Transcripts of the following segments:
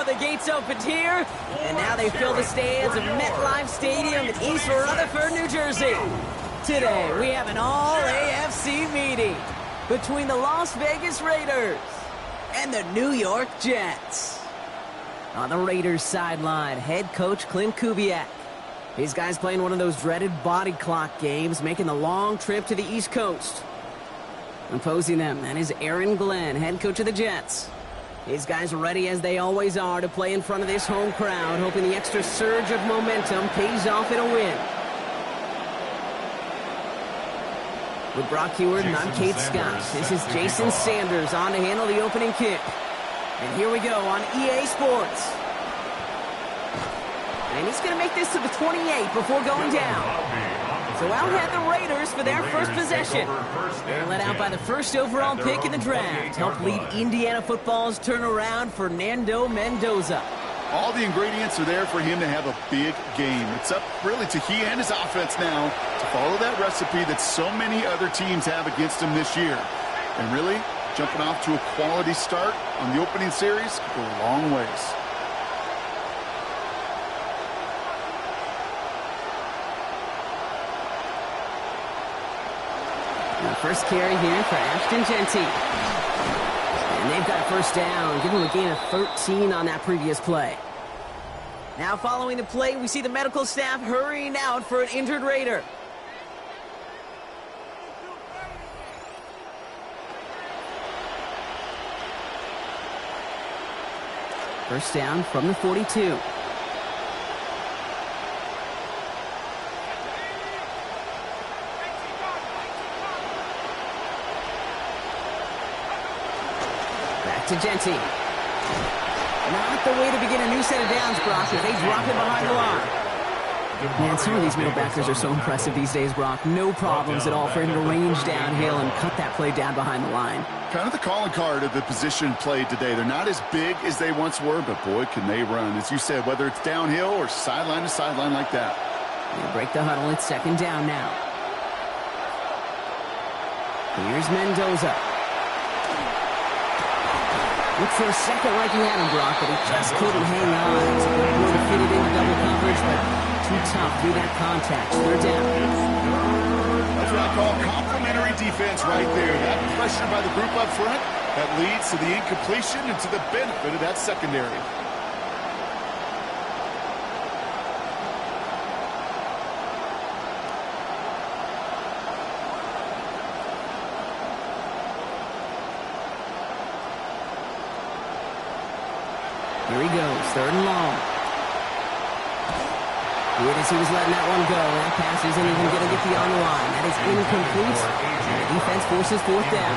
the gates opened here, and now they fill the stands of MetLife Stadium in East Rutherford, New Jersey. Today, we have an all-AFC meeting between the Las Vegas Raiders and the New York Jets. On the Raiders sideline, head coach Clint Kubiak. These guys playing one of those dreaded body clock games, making the long trip to the East Coast. Opposing them, that is Aaron Glenn, head coach of the Jets. These guys are ready as they always are to play in front of this home crowd, hoping the extra surge of momentum pays off in a win. With Brock Heward and I'm Kate Scott. This is Jason Sanders on to handle the opening kick. And here we go on EA Sports. And he's going to make this to the 28 before going down. So out head the Raiders for their first possession. They're led out by the first overall pick in the draft. Helped lead Indiana football's turnaround, Fernando Mendoza. All the ingredients are there for him to have a big game. It's up really to he and his offense now to follow that recipe that so many other teams have against him this year. And really, jumping off to a quality start on the opening series could go a long ways. First carry here for Ashton Genty. And they've got a first down. Give them a gain of 13 on that previous play. Now following the play, we see the medical staff hurrying out for an injured Raider. First down from the 42. To Genty. Not the way to begin a new set of downs, Brock, as they drop him behind the line. Man, some of these middle backers are so impressive these days, Brock. No problems at all for him to range downhill and cut that play down behind the line. Kind of the calling card of the position played today. They're not as big as they once were, but boy, can they run. As you said, whether it's downhill or sideline to sideline like that. They break the huddle. It's second down now. Here's Mendoza. Looked for a second like he had him, Brock, but he just couldn't hang on. It's a good boy to fit it into double coverage, but too tough through that contact. Third down. That's what I call complimentary defense right there. That pressure by the group up front, that leads to the incompletion and to the benefit of that secondary. Here he goes, third and long. Good as he was letting that one go. That pass isn't even going to get beyond the line. That is incomplete. And the defense forces fourth down.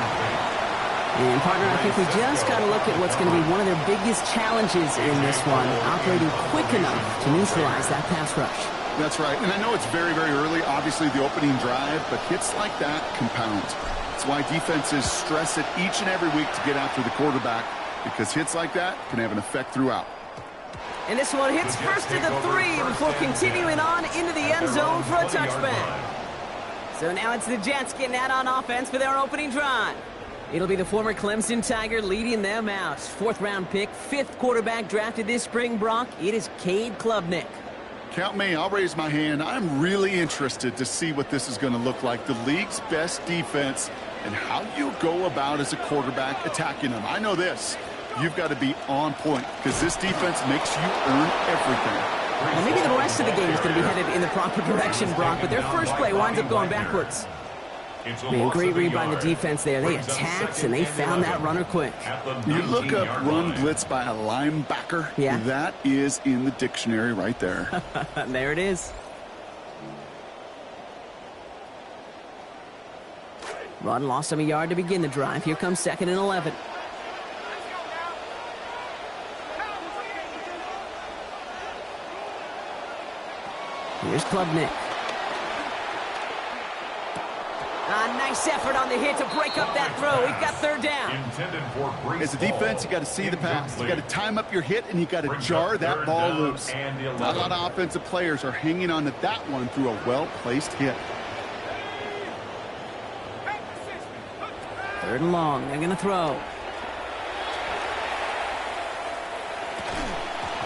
And, partner, I think we just got to look at what's going to be one of their biggest challenges in this one, operating quick enough to neutralize that pass rush. That's right. And I know it's very, very early, obviously, the opening drive, but hits like that compound. That's why defenses stress it each and every week to get after the quarterback, because hits like that can have an effect throughout. And this one hits first to the 3 before continuing on into the end zone for a touchback. So now it's the Jets getting out on offense for their opening drive. It'll be the former Clemson Tiger leading them out. Fourth-round pick, fifth quarterback drafted this spring, Brock. It is Cade Klubnik. Count me. I'll raise my hand. I'm really interested to see what this is going to look like. The league's best defense and how you go about as a quarterback attacking them. I know this. You've got to be on point because this defense makes you earn everything. Well, maybe the rest of the game is going to be headed in the proper direction, Brock, but their first play winds up going backwards. Man, great read by the defense there. They attacked, and they found that runner quick. You look up run blitz by a linebacker. Yeah. That is in the dictionary right there. There it is. Run lost him a yard to begin the drive. Here comes second and 11. Here's Klubnik. Nice effort on the hit to break up that throw. We've got third down. As a defense, you got to see the pass. You got to time up your hit, and you got to jar that ball loose. Not a lot of offensive players are hanging on to that one through a well-placed hit. Third and long. They're going to throw.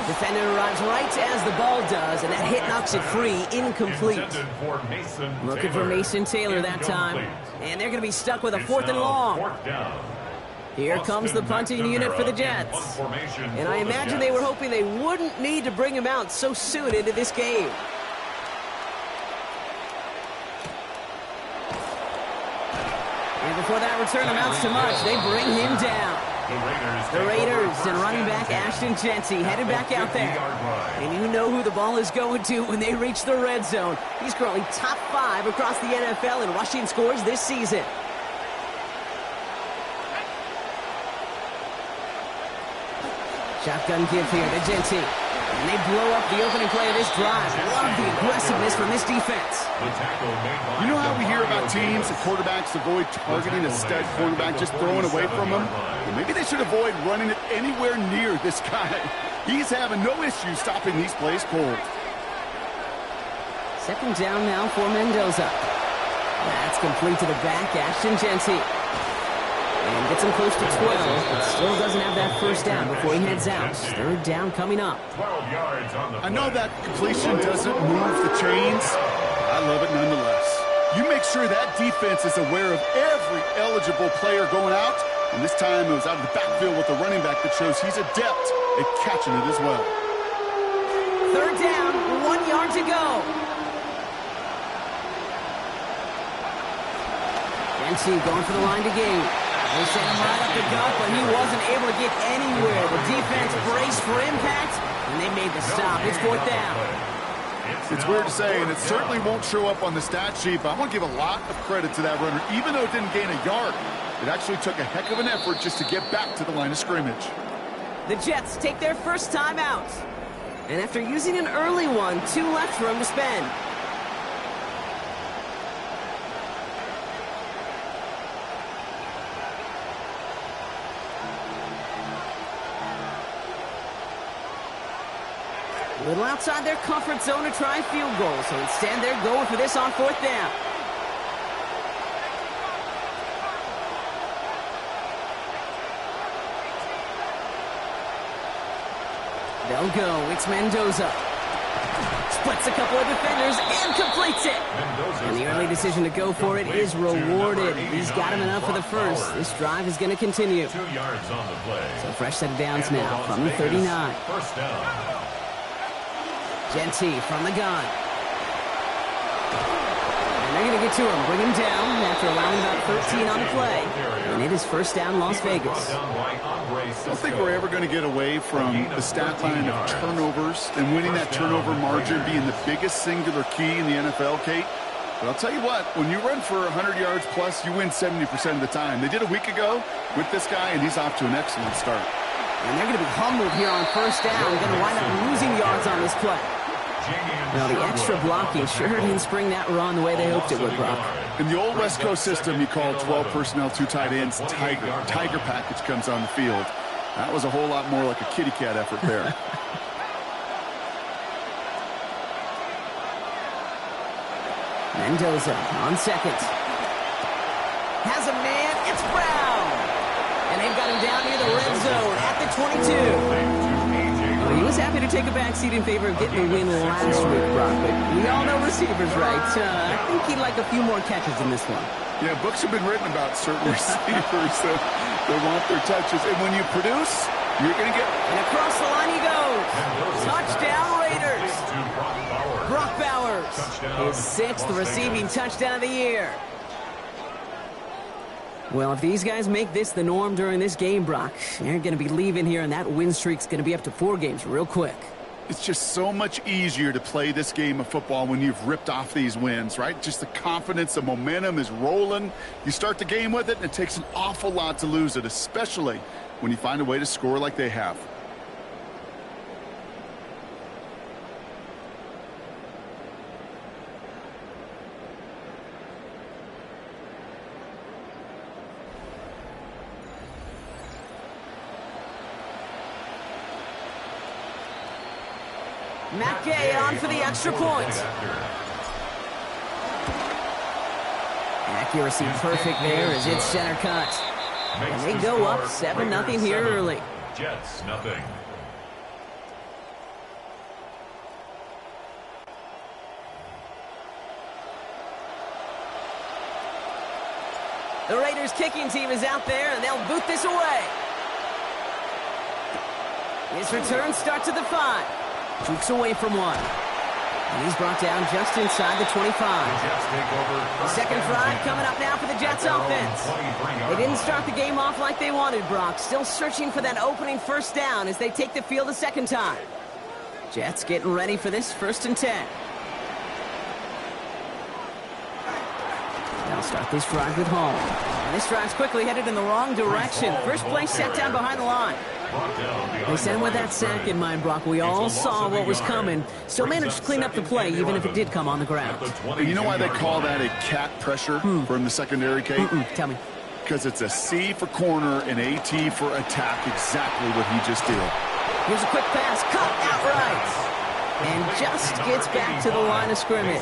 Defender arrives right as the ball does, and that hit knocks it free, incomplete. Looking for Mason Taylor that time. And they're going to be stuck with a 4th and long. Here comes the punting unit for the Jets. And I imagine they were hoping they wouldn't need to bring him out so soon into this game. And before that return amounts to much, they bring him down. The Raiders and running back Ashton Jeanty headed back out there. And you know who the ball is going to when they reach the red zone. He's currently top 5 across the NFL in rushing scores this season. Shotgun give here to Jeanty. And they blow up the opening play of this drive. Love the aggressiveness from this defense. You know how we hear about teams and quarterbacks avoid targeting a stud quarterback, just throwing away from him? Well, maybe they should avoid running it anywhere near this guy. He's having no issue stopping these plays cold. 2nd down now for Mendoza. That's complete to the back, Ashton Jeanty. And gets him close to 12, but still doesn't have that 1st down before he heads out. 3rd down coming up. I know that completion doesn't move the chains. I love it nonetheless. You make sure that defense is aware of every eligible player going out. And this time it was out of the backfield with a running back that shows he's adept at catching it as well. 3rd down, 1 yard to go. Jeanty going for the line to gain. They sent him right up the gut, but he wasn't able to get anywhere. The defense braced for impact, and they made the stop. It's 4th down. It's weird to say, and it certainly won't show up on the stat sheet, but I want to give a lot of credit to that runner. Even though it didn't gain a yard, it actually took a heck of an effort just to get back to the line of scrimmage. The Jets take their first time out. And after using an early one, 2 left for him to spend. A little outside their comfort zone to try a field goal, so instead they're going for this on 4th down. They'll go. It's Mendoza. Splits a couple of defenders and completes it. And the early decision to go for it is rewarded. He's got him enough for the 1st. This drive is going to continue. 2 yards on the play. So fresh set of downs now from the 39. 1st down. Jeanty from the gun. And they're going to get to him, bring him down after allowing about 13 on the play. And it is 1st down Las Vegas. I don't think we're ever going to get away from the stat line of turnovers and winning that turnover margin being the biggest singular key in the NFL, Kate. But I'll tell you what, when you run for 100 yards plus, you win 70% of the time. They did a week ago with this guy, and he's off to an excellent start. And they're going to be humbled here on 1st down. Going to wind up losing yards on this play. Now, the extra blocking sure didn't spring that run the way they hoped it would, Brock. In the old West Coast system, you call 12 personnel, 2 tight ends, Tiger. Tiger package comes on the field. That was a whole lot more like a kitty cat effort there. Mendoza on 2nd. Has a man. It's Brown. And they've got him down near the red zone at the 22. Well, he was happy to take a backseat in favor of getting the win last week, Brock. But we all know receivers, right? I think he'd like a few more catches in this one. Yeah, books have been written about certain receivers that want their touches. And when you produce, you're going to get... And across the line he goes. Touchdown, Raiders. Brock Bowers. His 6th receiving touchdown of the year. Well, if these guys make this the norm during this game, Brock, they're going to be leaving here, and that win streak's going to be up to 4 games real quick. It's just so much easier to play this game of football when you've ripped off these wins, right? Just the confidence, the momentum is rolling. You start the game with it, and it takes an awful lot to lose it, especially when you find a way to score like they have. Matt Gay on for the extra point. Accuracy perfect there as it's center cut. And they go up 7-0 here early. Jets, nothing. The Raiders kicking team is out there, and they'll boot this away. His return starts at the 5. Jukes away from one. And he's brought down just inside the 25. The second drive coming up now for the Jets offense. They didn't start the game off like they wanted, Brock. Still searching for that opening first down as they take the field a second time. Jets getting ready for this 1st and 10. They'll start this drive with home. And this drive's quickly headed in the wrong direction. First play set down behind the line. They said with that sack in mind, Brock, we all saw what was coming. Still managed to clean up the play, even if it did come on the ground. And you know why they call that a cat pressure from the secondary, Kate? Tell me. Because it's a C for corner and a T for attack, exactly what he just did. Here's a quick pass, caught outright. And just gets back to the line of scrimmage.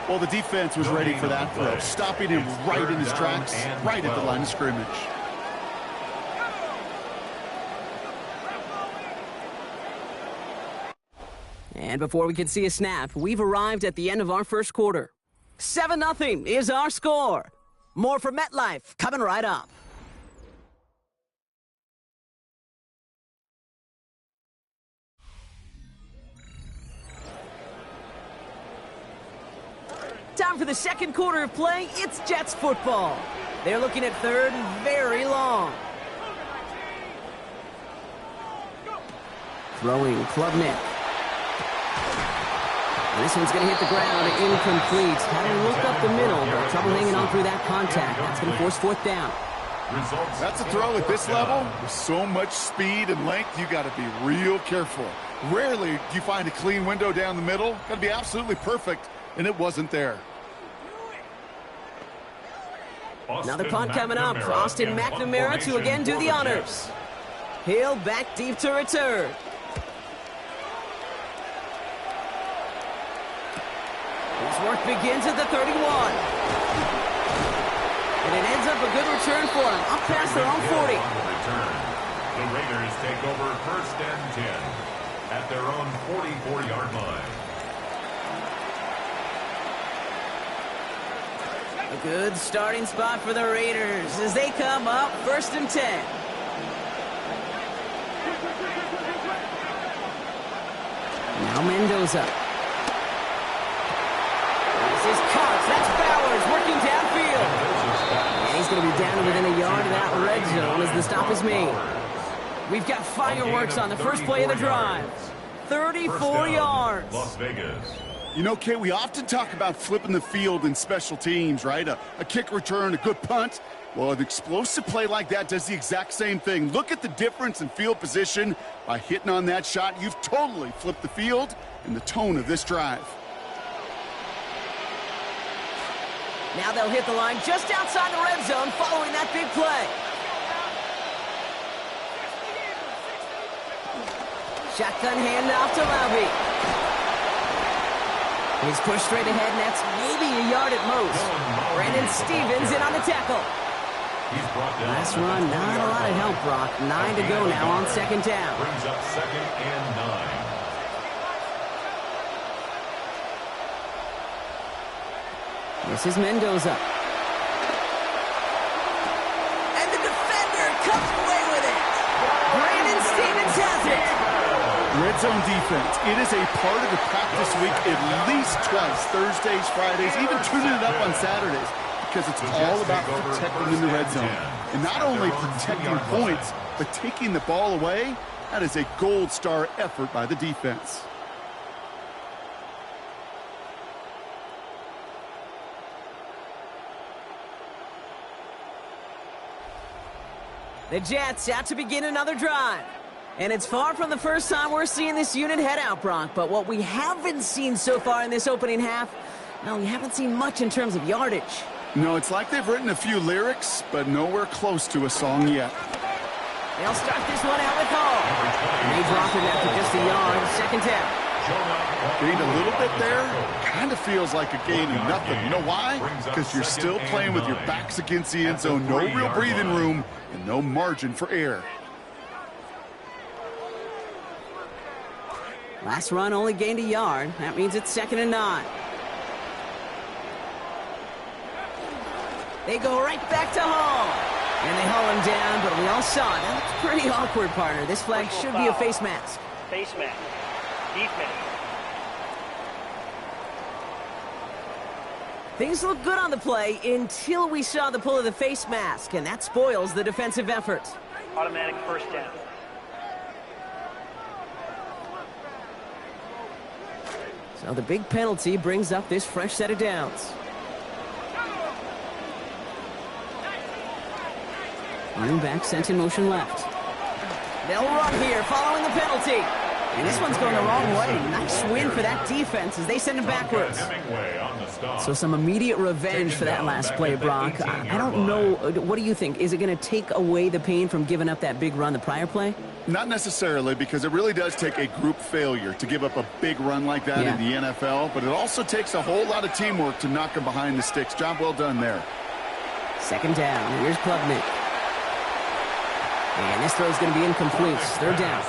Well, the defense was ready for that throw, stopping him right in his tracks, right at the line of scrimmage. And before we can see a snap, we've arrived at the end of our first quarter. 7-0 is our score. More from MetLife coming right up. Time for the second quarter of play. It's Jets football. They're looking at 3rd and very long. Throwing Klubnik. This one's going to hit the ground, incomplete. Had to look up the middle, but trouble hanging on through that contact. That's going to force 4th down. That's a throw at this level. With so much speed and length, you got to be real careful. Rarely do you find a clean window down the middle. Got to be absolutely perfect, and it wasn't there. Another punt coming up. Austin McNamara to again do the honors. Hill back deep to return. His work begins at the 31. And it ends up a good return for him. Up past their own 40. The Raiders take over 1st and 10 at their own 44-yard line. A good starting spot for the Raiders as they come up 1st and 10. Now Mendoza. This is Cox. That's Bowers working downfield. And he's going to be down to within a yard of that red zone as the stop is made. We've got fireworks on the first play of the drive. 34 yards. Las Vegas. You know, Kate, we often talk about flipping the field in special teams, right? A kick return, a good punt. Well, an explosive play like that does the exact same thing. Look at the difference in field position. By hitting on that shot, you've totally flipped the field and the tone of this drive. Now they'll hit the line just outside the red zone following that big play. Shotgun handoff to Laube. He's pushed straight ahead, and that's maybe a yard at most. Brandon Stevens in on the tackle. Last run, not a lot of help, Brock. 9 to go now on 2nd down. Brings up 2nd and 9. This is Mendoza. And the defender comes away with it. Brandon Stevens has it. Red zone defense. It is a part of the practice week at least twice. Thursdays, Fridays, even tuning it up on Saturdays. Because it's all about protecting in the red zone. And not only protecting points, but taking the ball away. That is a gold star effort by the defense. The Jets out to begin another drive. And it's far from the first time we're seeing this unit head out, Brock. But what we haven't seen so far in this opening half, well, we haven't seen much in terms of yardage. No, it's like they've written a few lyrics, but nowhere close to a song yet. They'll start this one out with Hall. And they drop it after just a yard, 2nd down. Gained a little bit there. Kind of feels like a gain of nothing. You know why? Because you're still playing with your backs against the end zone. No real breathing room and no margin for error. Last run only gained a yard. That means it's 2nd and 9. They go right back to Hall. And they haul him down, but we all saw it. That's pretty awkward, partner. This flag should be a face mask. Face mask. Defense. Things look good on the play until we saw the pull of the face mask, and that spoils the defensive effort. Automatic first down. So the big penalty brings up this fresh set of downs. Running back sent in motion left. They'll run here following the penalty. And this one's going the wrong way. Nice win for that defense as they send him backwards. So some immediate revenge for that last play, Brock. I don't know. What do you think? Is it going to take away the pain from giving up that big run the prior play? Not necessarily, because it really does take a group failure to give up a big run like that in the NFL. But it also takes a whole lot of teamwork to knock him behind the sticks. Job well done there. Second down. Here's Klubnik. And this throw is going to be incomplete. Third down.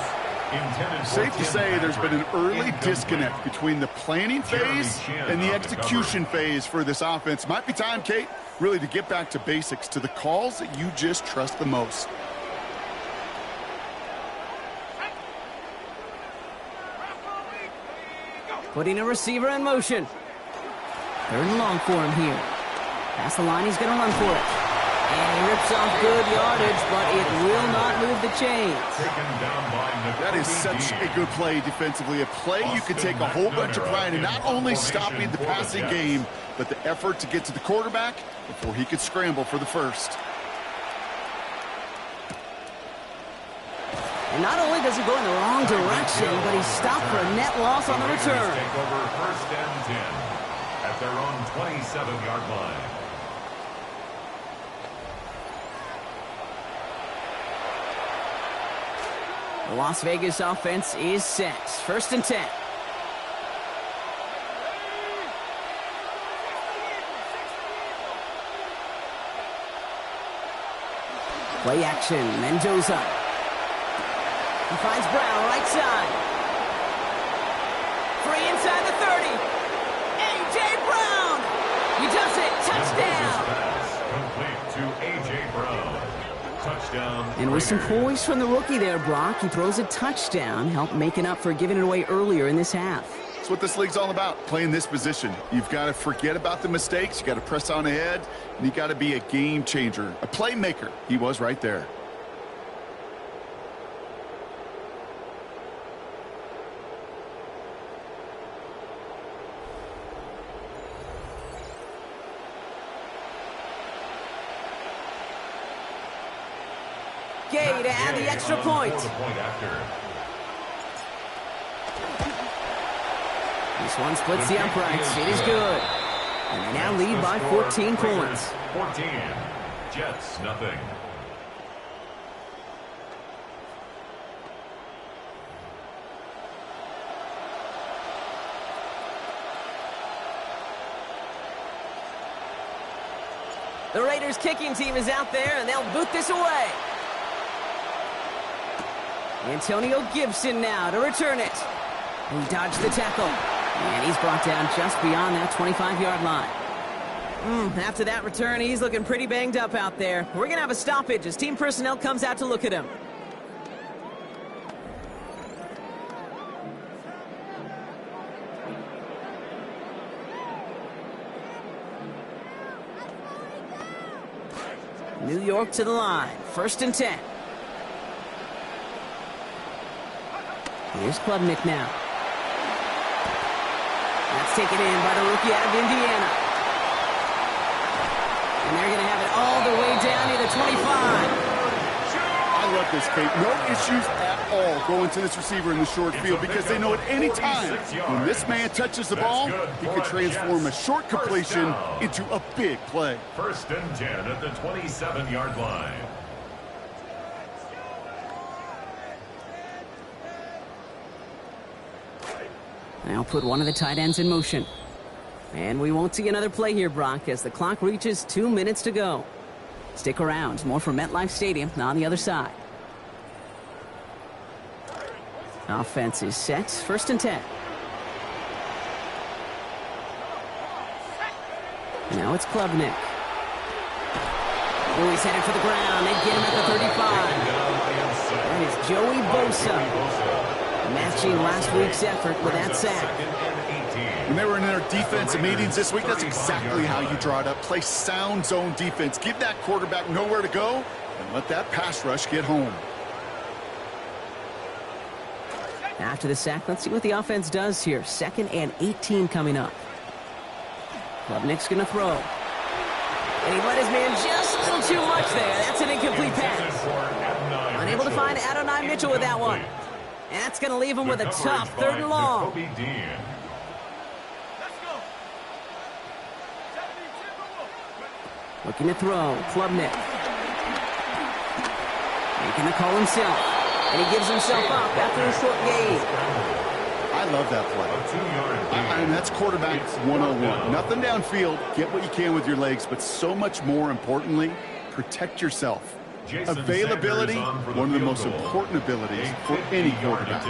Safe to say there's been an early disconnect between the planning phase and the execution phase for this offense. Might be time, Kate, really to get back to basics, to the calls that you just trust the most. Putting a receiver in motion. Third and long for him here. Past the line, he's going to run for it. And he rips off good yardage, but it will not move the chains. That is such a good play defensively. A play you could take a whole bunch of pride in, not only stopping the passing game, but the effort to get to the quarterback before he could scramble for the first. And not only does he go in the wrong direction, but he's stopped for a net loss on the return. Take over first and 10 at their own 27-yard line. The Las Vegas offense is set. First and 10. Play action. Mendoza. He finds Brown right side. Free inside the 30. A.J. Brown. He does it. Touchdown. Complete to A.J. Brown. Touchdown. And with some poise from the rookie there, Brock, he throws a touchdown, help making up for giving it away earlier in this half. That's what this league's all about, playing this position. You've got to forget about the mistakes, you got to press on ahead, and you got to be a game changer, a playmaker. He was right there. Gay to add the extra point. This one splits the uprights. It is good. And they now lead by 14 points. 14. Jets, nothing. The Raiders kicking team is out there, and they'll boot this away. Antonio Gibson now to return it. He dodged the tackle. And he's brought down just beyond that 25-yard line. After that return, he's looking pretty banged up out there. We're going to have a stoppage as team personnel comes out to look at him. New York to the line. First and 10. Here's Klubnik now. That's taken in by the rookie out of Indiana. And they're going to have it all the way down near the 25. I love this, Kate. No issues at all going to this receiver in the short field because they know at any time when this man touches the ball, he could transform a short completion into a big play. First and 10 at the 27-yard line. Now put one of the tight ends in motion. And we won't see another play here, Brock, as the clock reaches 2 minutes to go. Stick around. More from MetLife Stadium on the other side. Offense is set. First and 10. Now it's Klubnik. Oh, he's headed for the ground. They get him at the 35. That is Joey Bosa, matching last week's effort with that sack. When they were in their defensive meetings this week, that's exactly how you draw it up. Play sound zone defense. Give that quarterback nowhere to go and let that pass rush get home. After the sack, let's see what the offense does here. 2nd and 18 coming up. Klubnik's going to throw. And he let his man just a little too much there. That's an incomplete pass. Unable to find Adonai Mitchell with that one. And that's going to leave him with a tough 3rd and long. Looking to throw. Klubnik. Making the call himself. And he gives himself up after a short gain. I love that play. I mean, that's quarterback 101. Nothing downfield. Get what you can with your legs, but so much more importantly, protect yourself. Availability, one of the most important abilities for any quarterback.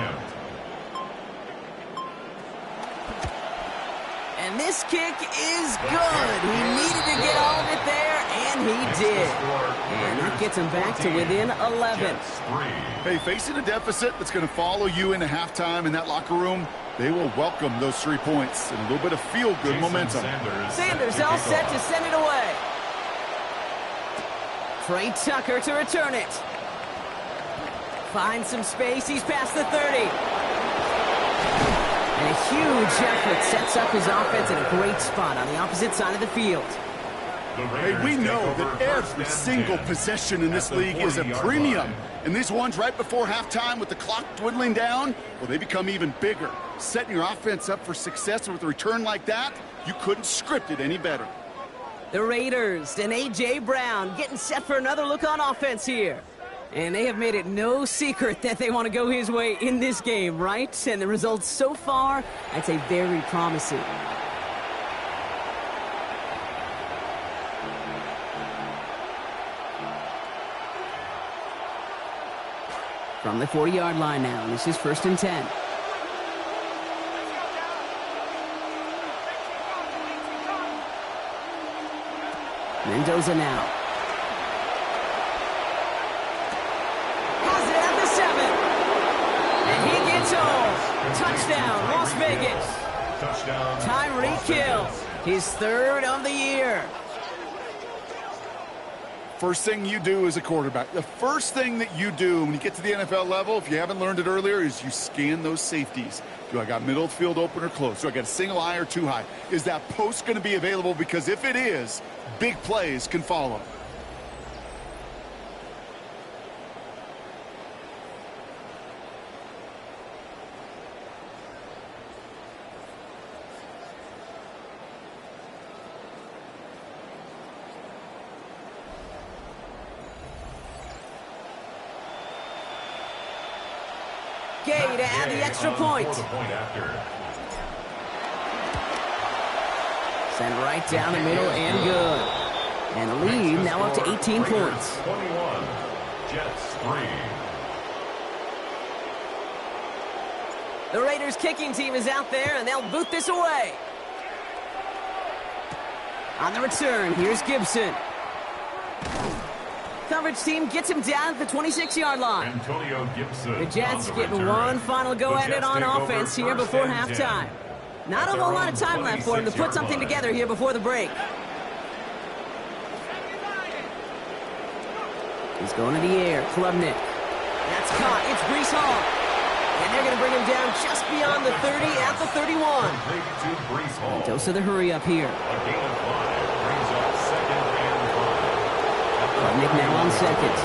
And this kick is good. He needed to get all of it there, and he did. And that gets him back to within 11. Hey, facing a deficit that's going to follow you into halftime in that locker room, they will welcome those 3 points and a little bit of feel-good momentum. Sanders all set to send it away. Trey Tucker to return it. Finds some space. He's past the 30. And a huge effort sets up his offense in a great spot on the opposite side of the field. Hey, we know that every single possession in this league is a premium. And these ones right before halftime with the clock dwindling down, well, they become even bigger. Setting your offense up for success with a return like that, you couldn't script it any better. The Raiders and A.J. Brown getting set for another look on offense here. And they have made it no secret that they want to go his way in this game, right? And the results so far, I'd say very promising. From the 40-yard line now, this is 1st and 10. Mendoza now. Has it at the 7. And he gets home. Touchdown, Las Vegas. Touchdown. Tyreek Hill, his 3rd of the year. First thing you do as a quarterback, the first thing that you do when you get to the NFL level, if you haven't learned it earlier, is you scan those safeties. Do I got middle of the field open or close? Do I got a single high or 2 high? Is that post going to be available? Because if it is, big plays can follow. Gay to add the extra point. Send right down the middle and good. And the lead now up to 18 points. 21, Jets 3. The Raiders kicking team is out there, and they'll boot this away. On the return, here's Gibson. Coverage team gets him down at the 26-yard line. Antonio Gibson. The Jets getting one final go at it on offense here before halftime. Not a whole lot of time left for him to put something together here before the break. He's going to the air. Klubnik. That's caught. It's Breece Hall. And they're going to bring him down just beyond the 30 at the 31. Dose of the hurry up here. Klubnik now on 2nd.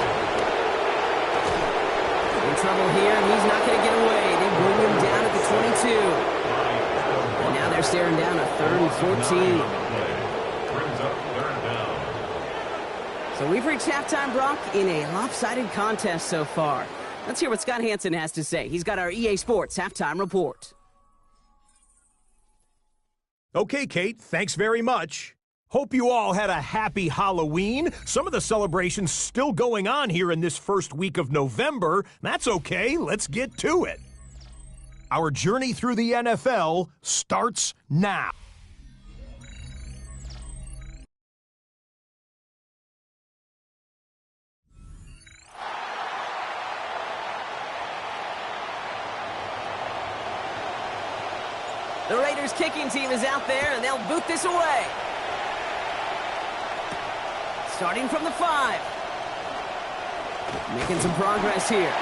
In trouble here, and he's not going to get away. They bring him down at the 22. And now they're staring down a 3rd and 14. So we've reached halftime, Brock, in a lopsided contest so far. Let's hear what Scott Hansen has to say. He's got our EA Sports halftime report. Okay, Kate, thanks very much. Hope you all had a happy Halloween. Some of the celebrations still going on here in this first week of November. That's okay. Let's get to it. Our journey through the NFL starts now. The Raiders kicking team is out there, and they'll boot this away. Starting from the 5. Making some progress here.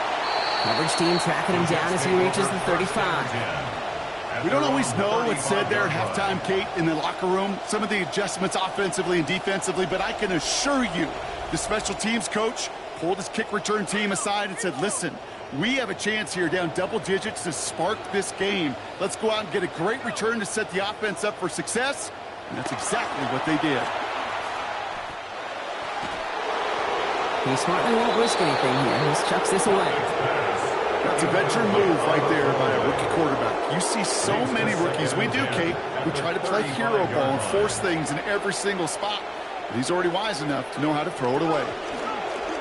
Coverage team tracking him down as he reaches the 35. We don't always know what's said there at halftime, Kate, in the locker room. Some of the adjustments offensively and defensively, but I can assure you the special teams coach pulled his kick return team aside and said, listen, we have a chance here down double digits to spark this game. Let's go out and get a great return to set the offense up for success. And that's exactly what they did. He smartly won't risk anything here. He just chucks this away. That's a veteran move right there by a rookie quarterback. You see so many rookies. We do, Kate. We try to play hero ball and force things in every single spot. But he's already wise enough to know how to throw it away.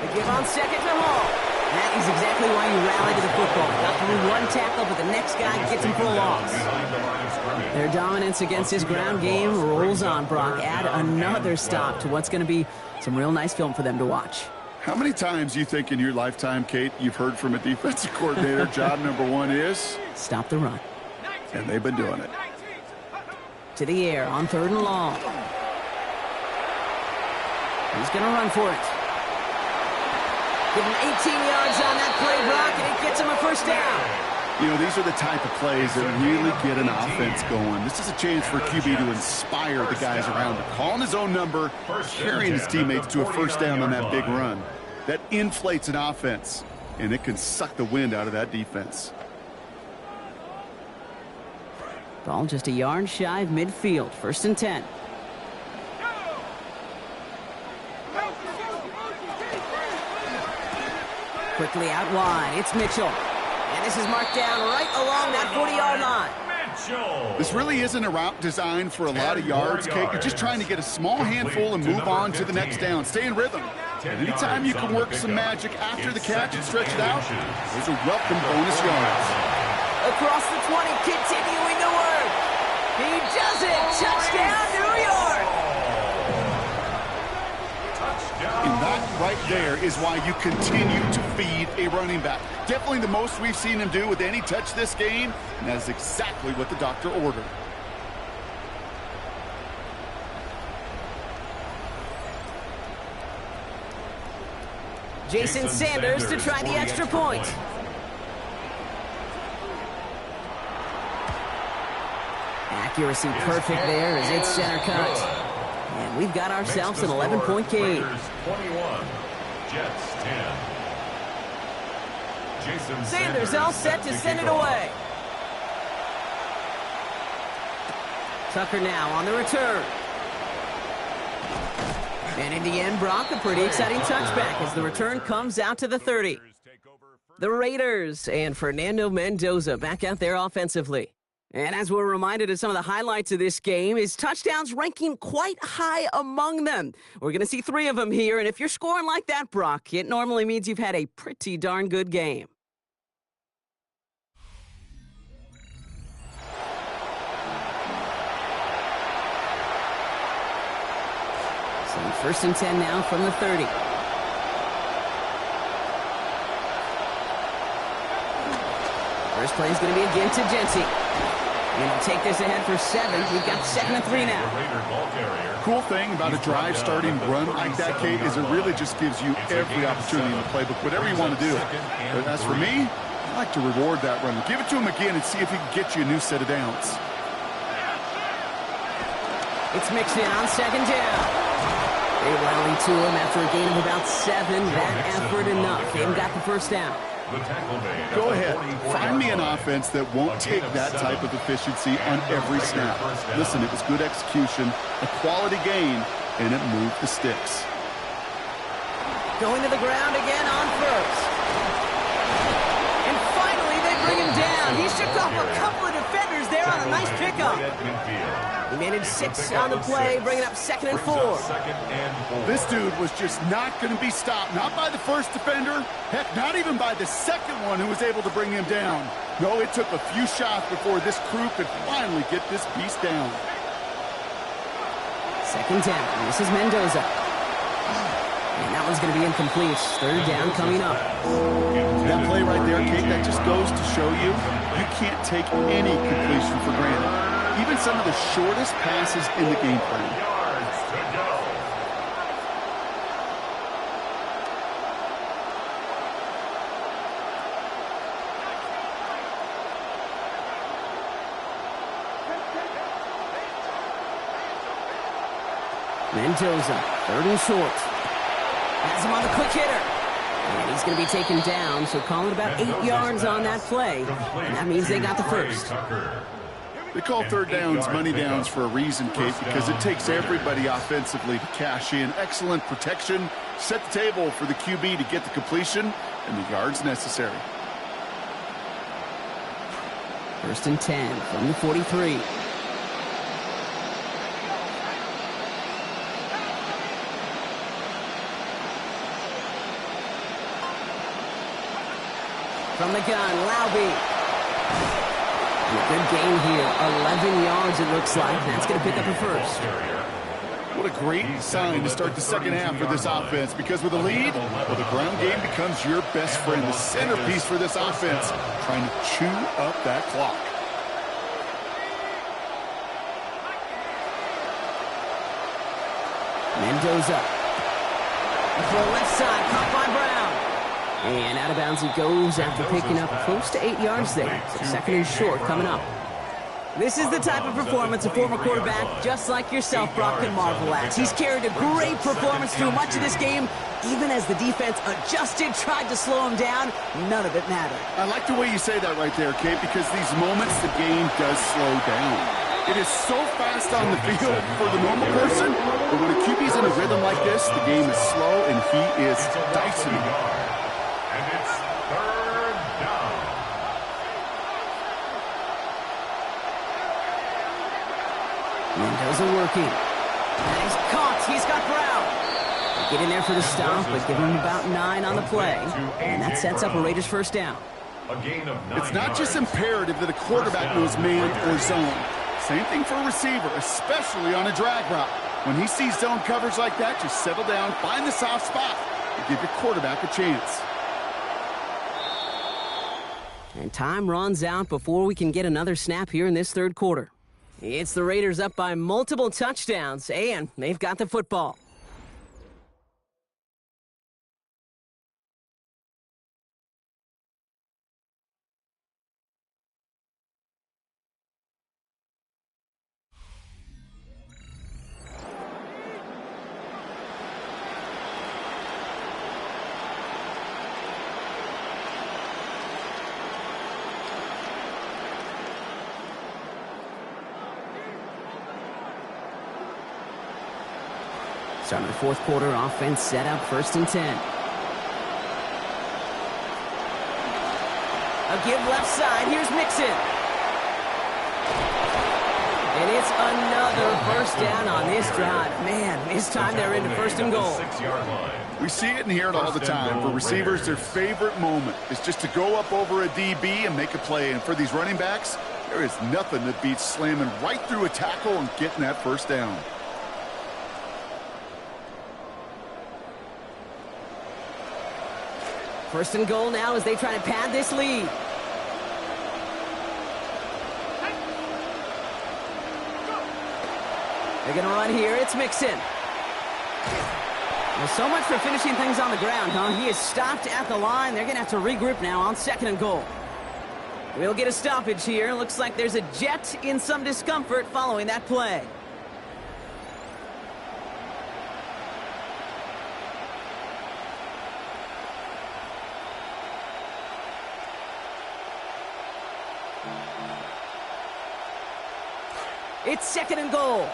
They give on second to Hall. That is exactly why you rally to the football. Got through one tackle, but the next guy gets him for a loss. Their dominance against his ground game rolls on, Brock. Add another stop to what's going to be some real nice film for them to watch. How many times you think in your lifetime, Kate, you've heard from a defensive coordinator, job number 1 is? Stop the run. And they've been doing it. To the air on 3rd and long. He's going to run for it. Give him 18 yards on that play, Brock, and it gets him a first down. You know, these are the type of plays that really get an offense going. This is a chance for QB to inspire the guys around him. Calling his own number, carrying his teammates to a first down on that big run. That inflates an offense, and it can suck the wind out of that defense. Ball just a yard shy of midfield. 1st and 10. Quickly out wide. It's Mitchell. And this is marked down right along that 40-yard line. This really isn't a route designed for a lot of yards, Kate. You're just trying to get a small handful and move on to the next down. Stay in rhythm. And anytime you can work some magic after the catch and stretch it out, those are welcome bonus yards. Across the 20, continuing to work. He does it. Touchdown, New York. And that right there is why you continue to feed a running back. Definitely the most we've seen him do with any touch this game, and that is exactly what the doctor ordered. Jason Sanders to try the extra point. Accuracy perfect there as it's center cut. And we've got ourselves an 11-point game. 21, Jets 10. Jason Sanders all set to send it away. Tucker now on the return. And in the end, Brock, a pretty exciting touchback as the return comes out to the 30. The Raiders and Fernando Mendoza back out there offensively. And as we're reminded of some of the highlights of this game, his touchdowns ranking quite high among them. We're going to see 3 of them here, and if you're scoring like that, Brock, it normally means you've had a pretty darn good game. So 1st and 10 now from the 30. First play is going to be again to Genty. And he'll take this ahead for 7. We've got 2nd and 3 now. Cool thing about a drive starting run like that, Kate, is it really just gives you every opportunity in the playbook, whatever you want to do. But as for me, I like to reward that run. Give it to him again and see if he can get you a new set of downs. It's mixed in on 2nd down. They rally to him after a gain of about 7. That effort enough. They haven't got the first down. Go ahead. Find me an offense that won't take that type of efficiency on every snap. Listen, it was good execution, a quality game, and it moved the sticks. Going to the ground again on 1st. And finally, they bring him down. He shook off a couple of defenders there on a nice pickup. He managed 6 on the play, bringing up 2nd and 4. This dude was just not going to be stopped. Not by the first defender. Heck, not even by the second one who was able to bring him down. No, it took a few shots before this crew could finally get this beast down. 2nd down. This is Mendoza. And that one's going to be incomplete. 3rd down coming up. That play right there, Kate, that just goes to show you can't take any completion for granted. even some of the shortest passes in the game plan. Yards to go. Mendoza, 3rd and short. Has him on the quick hitter. And he's going to be taken down, so call it about 8 yards on that play. And that means they got the first. They call third downs money downs for a reason, Kate, because it takes everybody offensively to cash in. Excellent protection, set the table for the QB to get the completion and the yards necessary. 1st and 10 from the 43. From the gun, Laube. And a good gain here. 11 yards, it looks like. That's going to pick up a first. What a great sign to start the second half for this offense, because with a lead, well, the ground game becomes your best friend, the centerpiece for this offense, trying to chew up that clock. Mendoza. Throw left side, caught by Brown. And out of bounds he goes after picking up close to 8 yards there. So 2nd and short coming up. This is the type of performance a former quarterback, just like yourself, Brock, can marvel at. He's carried a great performance through much of this game. Even as the defense adjusted, tried to slow him down, none of it mattered. I like the way you say that right there, Kate, because these moments the game does slow down. It is so fast on the field for the normal person, but when a QB's in a rhythm like this, the game is slow and he is dicing it. And it's 3rd down. Mendoza working. And he's caught. He's got Brown. Get in there for the stop, but give him about 9 on the play. And that sets up a Raiders 1st down. A gain of 9 It's not just yards. imperative that a quarterback knows man or zone. Same thing for a receiver, especially on a drag route. When he sees zone coverage like that, just settle down, find the soft spot, and give your quarterback a chance. And time runs out before we can get another snap here in this 3rd quarter. It's the Raiders up by multiple touchdowns, and they've got the football. Starting the 4th quarter, offense set up 1st and 10. A give left side. Here's Mixon. And it's another 1st down on this drive. Man, this time they're into 1st and goal. 6-yard line. We see it and hear it all the time. For receivers, their favorite moment is just to go up over a DB and make a play. And for these running backs, there is nothing that beats slamming right through a tackle and getting that 1st down. First and goal now as they try to pad this lead. They're going to run here. It's Mixon. Well, so much for finishing things on the ground, huh? He is stopped at the line. They're going to have to regroup now on 2nd and goal. We'll get a stoppage here. Looks like there's a Jet in some discomfort following that play. It's 2nd and goal.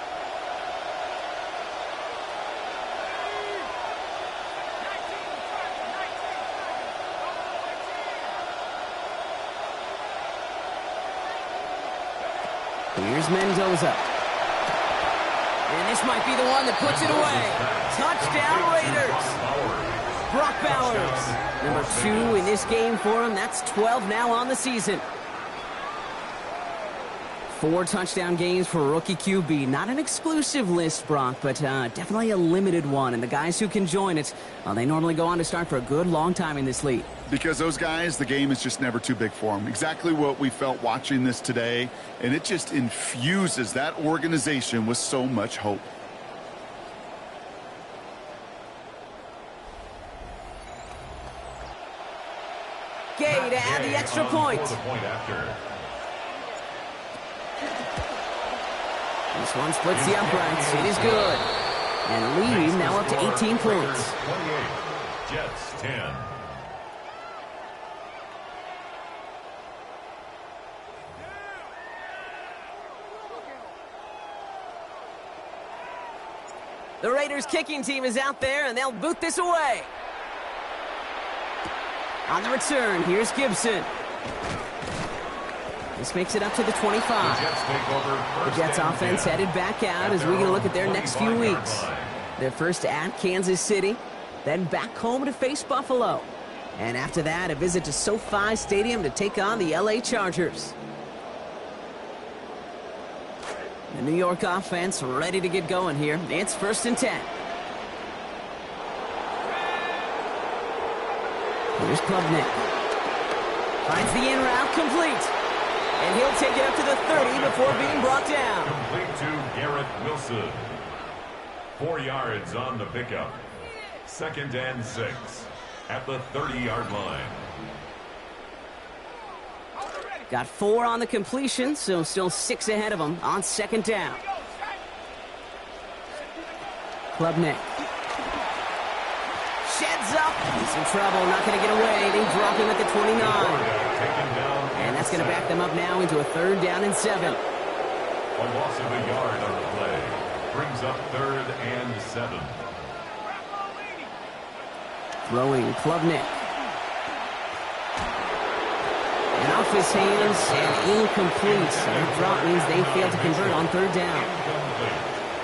Here's Mendoza. And this might be the one that puts it away. Touchdown Raiders. Brock Bowers. Number 2 in this game for him. That's 12 now on the season. 4 touchdown games for rookie QB. Not an exclusive list, Brock, but definitely a limited one. And the guys who can join it, well, they normally go on to start for a good long time in this league. Because those guys, the game is just never too big for them. Exactly what we felt watching this today, and it just infuses that organization with so much hope. Gay to add the extra point. This one splits the uprights. It is good. And lead now up to 18 points. 28, Jets 10. The Raiders kicking team is out there, and they'll boot this away. On the return, here's Gibson. This makes it up to the 25. The Jets offense headed back out as we can look at their next few weeks. They're first at Kansas City, then back home to face Buffalo. And after that, a visit to SoFi Stadium to take on the LA Chargers. The New York offense ready to get going here. It's 1st and 10. Here's Klubnik. Finds the in route complete. And he'll take it up to the 30 before being brought down. Complete to Garrett Wilson. 4 yards on the pickup. 2nd and 6 at the 30-yard line. Got 4 on the completion, so still 6 ahead of him on 2nd down. Klubnik. Sheds up. He's in trouble, not going to get away. They drop him at the 29. And that's going to back them up now into a 3rd down and 7. A loss of a yard on the play. Brings up 3rd and 7. Throwing Klubnik. And off his hands and incomplete. That drop means they failed to convert on 3rd down.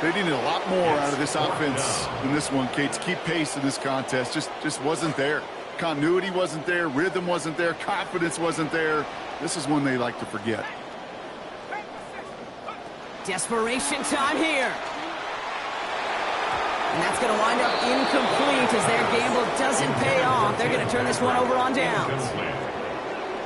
They needed a lot more out of this offense than this one, Kate, to keep pace in this contest. Just wasn't there. Continuity wasn't there. Rhythm wasn't there. Confidence wasn't there. This is one they like to forget. Desperation time here. And that's going to wind up incomplete as their gamble doesn't pay off. They're going to turn this one over on downs.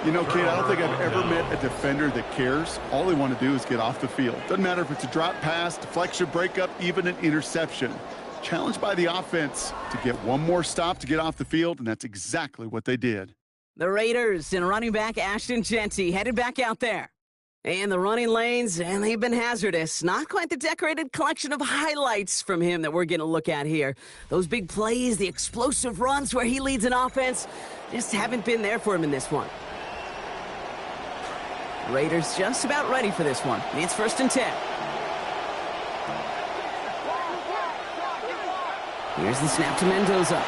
You know, Kate, I don't think I've ever met a defender that cares. All they want to do is get off the field. Doesn't matter if it's a drop pass, deflection, breakup, even an interception. Challenged by the offense to get one more stop to get off the field, and that's exactly what they did. The Raiders and running back Ashton Jeanty headed back out there. And the running lanes, and they've been hazardous. Not quite the decorated collection of highlights from him that we're going to look at here. Those big plays, the explosive runs where he leads an offense, just haven't been there for him in this one. Raiders just about ready for this one. It's 1st and 10. Here's the snap to Mendoza.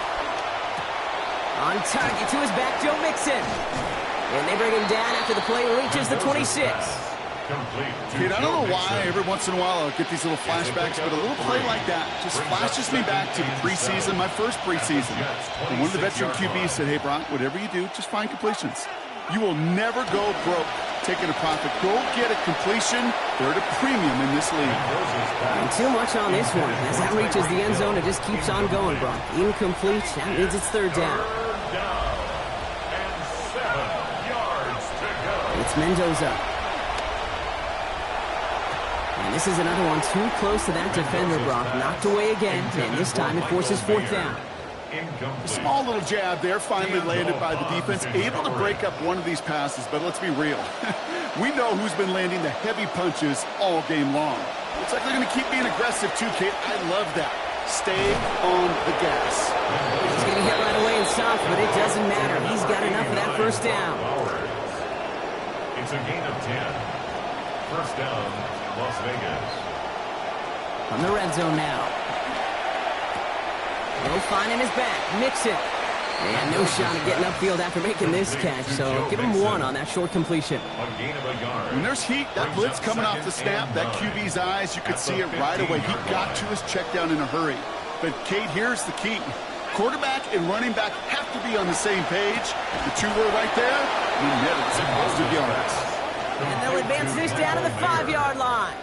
On target to his back, Joe Mixon. And they bring him down after the play reaches the 26. Kid, I don't know why every once in a while I'll get these little flashbacks, but a little play like that just flashes me back to the preseason, my first preseason. And one of the veteran QBs said, hey, Brock, whatever you do, just find completions. You will never go broke taking a profit. Go get a completion. They're at a premium in this league. And too much on this one. As that reaches the end zone, it just keeps on going, Brock. Incomplete. That means it's 3rd down. It's Mendoza. And this is another one too close to that defender, Brock. Knocked away again, and this time it forces 4th down. A small little jab there, finally landed by the defense. Able to break up one of these passes, but let's be real. We know who's been landing the heavy punches all game long. Looks like they're going to keep being aggressive too, Kate. I love that. Stay on the gas. He's getting hit right away and soft, but it doesn't matter. He's got enough of that 1st down. It's a gain of 10. 1st down, Las Vegas. From the red zone now. He'll find in his back. Mixon. And no shot at getting upfield after making this catch, so give him 1 on that short completion. When there's heat, that blitz coming off the snap, that QB's eyes, you could see it right away. He got to his check down in a hurry. But, Kate, here's the key. Quarterback and running back have to be on the same page. The two were right there. We netted some positive yards. And they'll advance this down to the 5-yard line.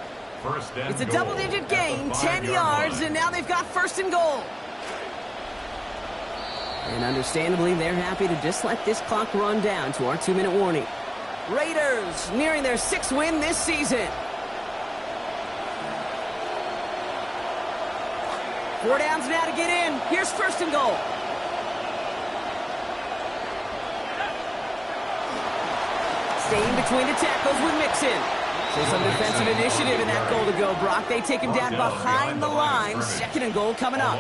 It's a double-digit gain, 10 yards, and now they've got first and goal. And understandably, they're happy to just let this clock run down to our 2-minute warning. Raiders nearing their 6th win this season. 4 downs now to get in. Here's first and goal. Staying between the tackles with Mixon. So some defensive initiative in that goal to go, Brock. They take him down behind the line. Second and goal coming up.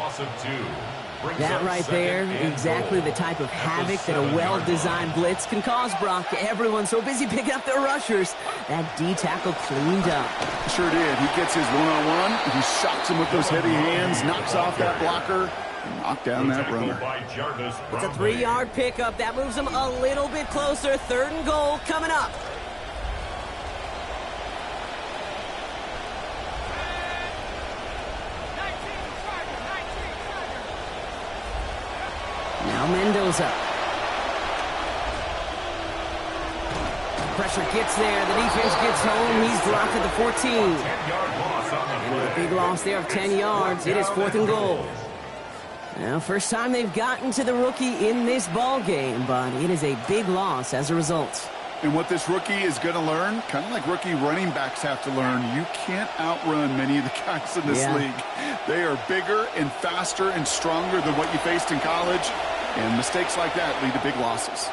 That right there, exactly the type of havoc that a well-designed blitz can cause, Brock. Everyone's so busy picking up their rushers. That D tackle cleaned up. Sure did. He gets his one-on-one. He shocks him with those heavy hands, knocks off that blocker, and knocked down that runner. It's a 3-yard pickup. That moves them a little bit closer. Third and goal coming up. Now Mendoza. Pressure gets there. The defense gets home. He's dropped at the 14. And with a big loss there of 10 yards, it is 4th and goal. Now, first time they've gotten to the rookie in this ball game, but it is a big loss as a result. And what this rookie is going to learn, kind of like rookie running backs have to learn, you can't outrun many of the guys in this league. They are bigger and faster and stronger than what you faced in college, and mistakes like that lead to big losses.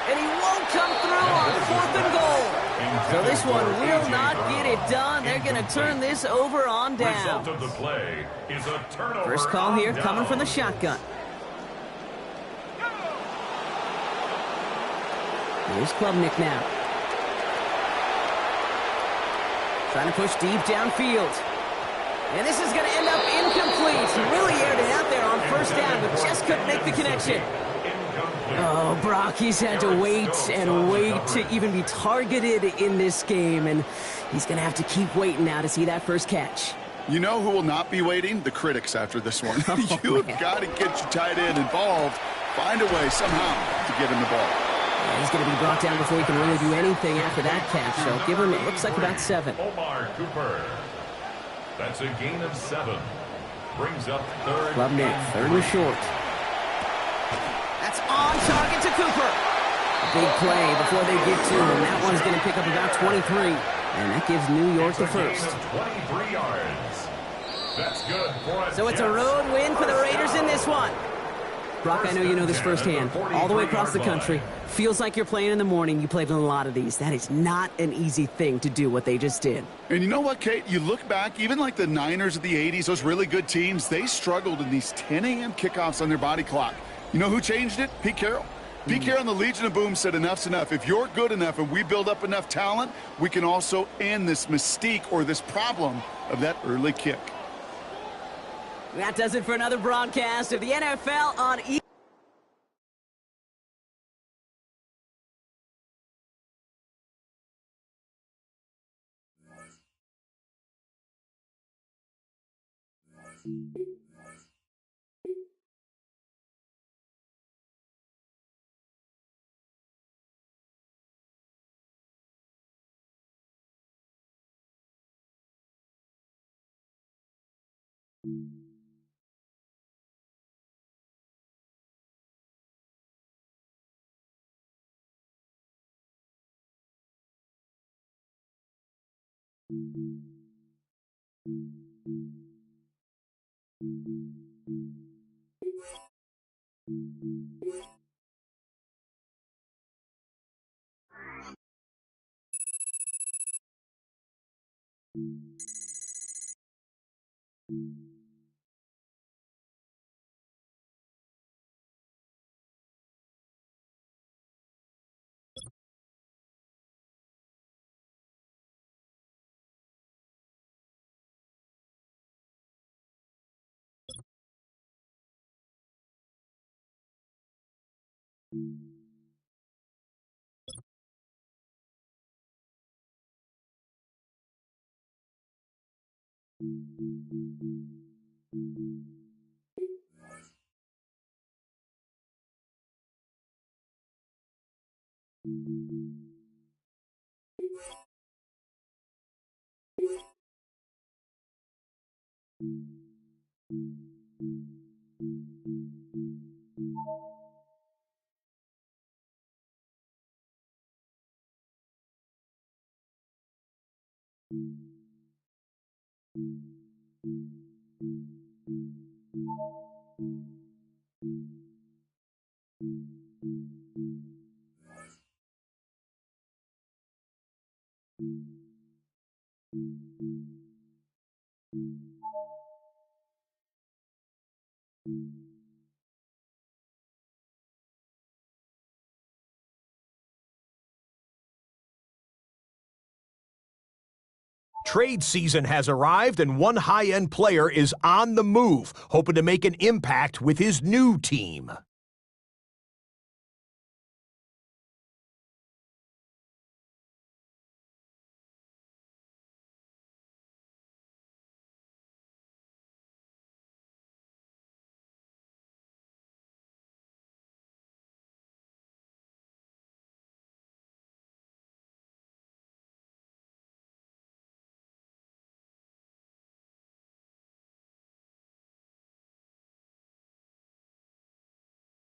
And he won't come through on 4th and goal. So this one will not get it done. They're going to turn this over on down. First call here coming from the shotgun. Here's Klubnik now. Trying to push deep downfield. And this is going to end up incomplete. He really aired it out there on first down, but just couldn't make the connection. Oh, Brock, he's had to wait and wait to even be targeted in this game, and he's going to have to keep waiting now to see that first catch. You know who will not be waiting? The critics after this one. You've got to get your tight end involved. Find a way somehow to get him the ball. Yeah, he's going to be brought down before he can really do anything after that catch, so give him, it looks like about 7. Omar Cooper. That's a gain of 7. Brings up third. Klubnik, third and short. That's on target to Cooper. A big play before they get to him. That one's going to pick up about 23. And that gives New York the first. 23 yards. That's good for So it's a road win for the Raiders in this one. Brock, I know you know this firsthand. All the way across the country. Feels like you're playing in the morning. You played in a lot of these. That is not an easy thing to do what they just did. And you know what, Kate? You look back, even like the Niners of the 80s, those really good teams, they struggled in these 10 a.m. kickoffs on their body clock. You know who changed it? Pete Carroll. Pete Carroll and the Legion of Boom said enough's enough. If you're good enough and we build up enough talent, we can also end this mystique or this problem of that early kick. That does it for another broadcast of the NFL on Trade season has arrived, and one high-end player is on the move, hoping to make an impact with his new team.